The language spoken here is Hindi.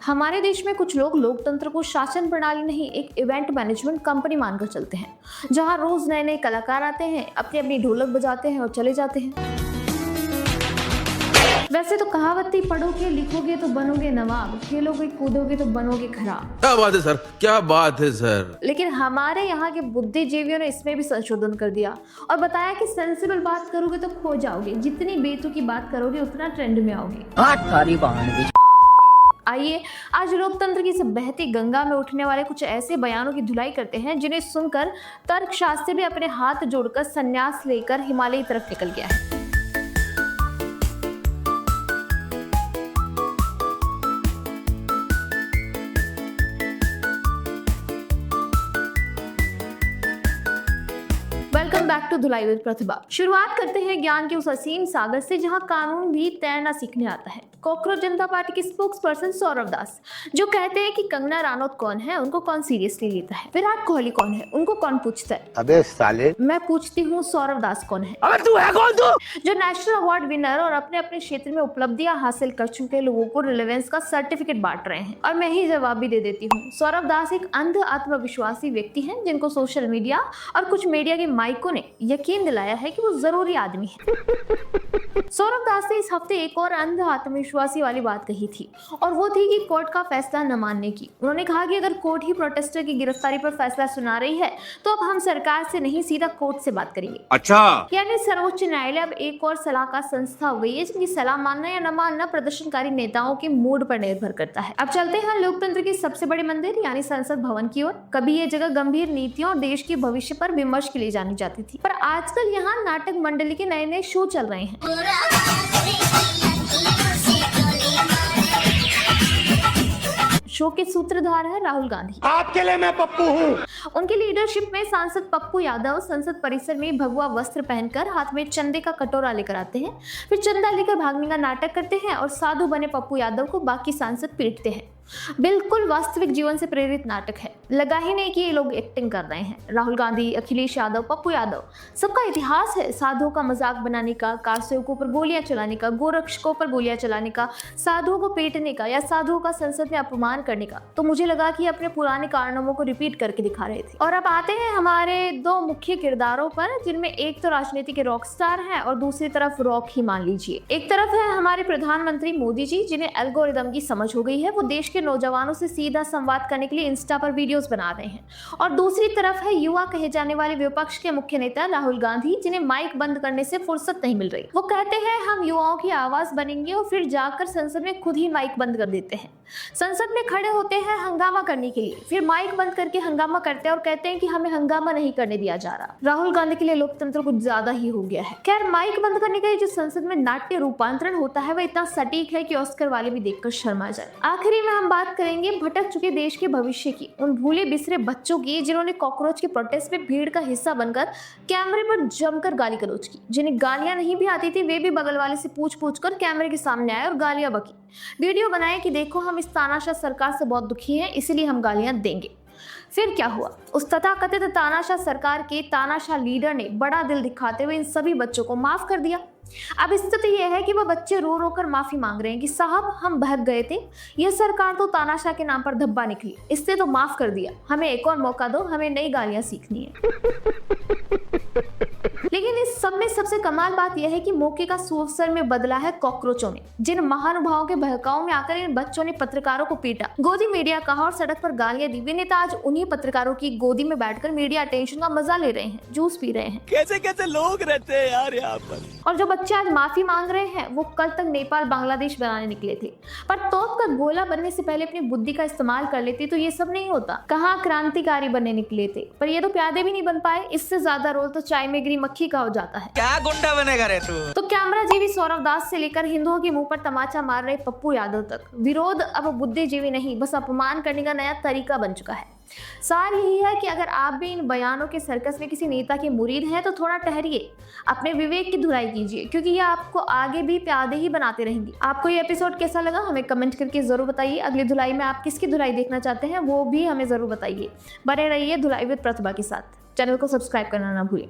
हमारे देश में कुछ लोग लोकतंत्र को शासन प्रणाली नहीं, एक इवेंट मैनेजमेंट कंपनी मानकर चलते हैं, जहां रोज नए नए कलाकार आते हैं, अपनी अपनी ढोलक बजाते हैं और चले जाते हैं। वैसे तो कहावत थी, पढ़ोगे लिखोगे तो बनोगे नवाब, खेलोगे कूदोगे तो बनोगे खराब। क्या बात है सर, क्या बात है सर। लेकिन हमारे यहाँ के बुद्धिजीवियों ने इसमें भी संशोधन कर दिया और बताया कि सेंसिबल बात करोगे तो खो जाओगे, जितनी बेतुकी बात करोगे उतना ट्रेंड में आओगे। आइए आज लोकतंत्र की इस बहती गंगा में उठने वाले कुछ ऐसे बयानों की धुलाई करते हैं जिन्हें सुनकर तर्कशास्त्री भी अपने हाथ जोड़कर संन्यास लेकर हिमालय की तरफ निकल गया है। वेलकम बैक टू धुलाई विद प्रतिभा। शुरुआत करते हैं ज्ञान के उस असीम सागर से जहां कानून भी तैरना सीखने आता है। कॉकरोच जनता पार्टी के स्पोक्स पर्सन सौरभ दास जो कहते हैं कि कंगना रानौत कौन है, उनको कौन सीरियसली लेता है, विराट कोहली कौन है, उनको कौन पूछता है। अबे साले, मैं पूछती हूँ सौरभ दास कौन है। अबे तू है कौन? तू जो नेशनल अवार्ड विनर और अपने अपने क्षेत्र में उपलब्धियां हासिल कर चुके लोगों को रिलेवेंस का सर्टिफिकेट बांट रहे हैं। और मैं ही जवाब भी दे देती हूँ, सौरभ दास एक अंध आत्मविश्वासी व्यक्ति है जिनको सोशल मीडिया और कुछ मीडिया के माइकों ने यकीन दिलाया है कि वो जरूरी आदमी है। सौरभ दास ने इस हफ्ते एक और अंध आत्मविश्वासी वाली बात कही थी और वो थी कि कोर्ट का फैसला न मानने की। उन्होंने कहा कि अगर कोर्ट ही प्रोटेस्टर की गिरफ्तारी पर फैसला सुना रही है तो अब हम सरकार से नहीं सीधा कोर्ट से बात करेंगे। अच्छा, यानी सर्वोच्च न्यायालय अब एक और सलाहकार संस्था हो गई है जिनकी सलाह मानना या न मानना प्रदर्शनकारी नेताओं के मूड पर निर्भर करता है। अब चलते हैं लोकतंत्र के सबसे बड़े मंदिर यानी संसद भवन की ओर। कभी ये जगह गंभीर नीतियों और देश के भविष्य पर विमर्श के लिए जानी जाती थी, पर आजकल यहाँ नाटक मंडली के नए नए शो चल रहे हैं। शो के सूत्रधार है राहुल गांधी। आपके लिए मैं पप्पू हूँ। उनकी लीडरशिप में सांसद पप्पू यादव संसद परिसर में भगवा वस्त्र पहनकर हाथ में चंदे का कटोरा लेकर आते हैं, फिर चंदा लेकर भागने का नाटक करते हैं और साधु बने पप्पू यादव को बाकी सांसद पीटते हैं। बिल्कुल वास्तविक जीवन से प्रेरित नाटक है। लगा ही नहीं कि ये लोग एक्टिंग कर रहे हैं। राहुल गांधी, अखिलेश यादव, पप्पू यादव, सबका इतिहास है साधुओं का मजाक बनाने का, कार सेवकों पर गोलियां चलाने का, गोरक्षकों पर गोलियां चलाने का, साधुओं को पीटने का या साधुओं का संसद में अपमान करने का। तो मुझे लगा कि अपने पुराने कारनामों को रिपीट करके दिखा रहे थे। और अब आते हैं हमारे दो मुख्य किरदारों पर, जिनमें एक तो राजनीति के रॉक स्टार है और दूसरी तरफ रॉक ही मान लीजिए। एक तरफ है हमारे प्रधानमंत्री मोदी जी, जिन्हें एल्गोरिदम की समझ हो गई है। वो देश के नौजवानों से सीधा संवाद करने के लिए इंस्टा पर वीडियोस बना रहे हैं। और दूसरी तरफ है युवा कहे जाने वाले विपक्ष के मुख्य नेता राहुल गांधी, जिन्हें माइक बंद करने से फुर्सत नहीं मिल रही। वो कहते हैं हम युवाओं की आवाज बनेंगे और फिर जाकर संसद में खुद ही माइक बंद कर देते हैं। संसद में खड़े होते हैं हंगामा करने के लिए, फिर माइक बंद करके हंगामा करते हैं और कहते हैं कि हमें हंगामा नहीं करने दिया जा रहा। राहुल गांधी के लिए लोकतंत्र कुछ ज्यादा ही हो गया है। खैर, माइक बंद करने का जो संसद में नाट्य रूपांतरण होता है वह इतना सटीक है कि ऑस्कर वाले भी देखकर शर्मा जाए। आखिरी में हम बात करेंगे भटक चुके देश के भविष्य की, उन भूले बिसरे बच्चों की जिन्होंने कॉकरोच के प्रोटेस्ट में भीड़ का हिस्सा बनकर कैमरे पर जमकर गाली गलौज की। जिन्हें गालियां नहीं भी आती थी वे भी बगल वाले से पूछ कर कैमरे के सामने आए और गालियां बकी। वीडियो बनाए कि देखो हम इस तानाशाह सरकार से बहुत दुखी हैं, इसीलिए हम गालियां देंगे। फिर क्या हुआ? उस तथाकथित तानाशाह सरकार के तानाशाह लीडर ने बड़ा दिल दिखाते हुए इन सभी बच्चों को माफ कर दिया। अब स्थिति यह है कि वह बच्चे रो रो कर माफी मांग रहे हैं कि साहब हम बहक गए थे, यह सरकार तो तानाशाह के नाम पर धब्बा निकली, इससे तो माफ कर दिया, हमें एक और मौका दो, हमें नई गालियां सीखनी है। लेकिन इस सब में सबसे कमाल बात यह है कि मौके का सुअवसर में बदला है कॉकरोचों ने। जिन महानुभावों के बहकाव में आकर इन बच्चों ने पत्रकारों को पीटा, गोदी मीडिया कहा और सड़क पर गालियां दी, वे नेता आज उन्हीं पत्रकारों की गोदी में बैठकर मीडिया अटेंशन का मजा ले रहे हैं, जूस पी रहे हैं। कैसे कैसे लोग रहते हैं यार यहाँ पर। और जो बच्चे आज माफी मांग रहे हैं वो कल तक नेपाल बांग्लादेश बनाने निकले थे, पर तोप का गोला बनने से पहले अपनी बुद्धि का इस्तेमाल कर लेते तो ये सब नहीं होता। कहाँ क्रांतिकारी बनने निकले थे, पर ये तो प्यादे भी नहीं बन पाए। इससे ज्यादा रोल तो चाय में गिरी मक्खी का हो जाता है। क्या गुंडा बनेगा रे तू? तो कैमरा जीवी सौरभ दास से लेकर हिंदुओं के मुंह पर तमाचा मार रहे पप्पू यादव तक, विरोध अब बुद्धिजीवी नहीं बस अपमान करने का नया तरीका बन चुका है। सार यही है कि अगर आप भी इन बयानों के सर्कस में किसी नेता के मुरीद हैं तो थोड़ा ठहरिए, अपने विवेक की धुलाई कीजिए, क्योंकि ये आपको आगे भी प्यादे ही बनाते रहेंगे। आपको ये एपिसोड कैसा लगा हमें कमेंट करके जरूर बताइए। अगली धुलाई में आप किसकी धुलाई देखना चाहते हैं वो भी हमें जरूर बताइए। बने रहिए धुलाई विद प्रतिभा के साथ। चैनल को सब्सक्राइब करना ना भूलें।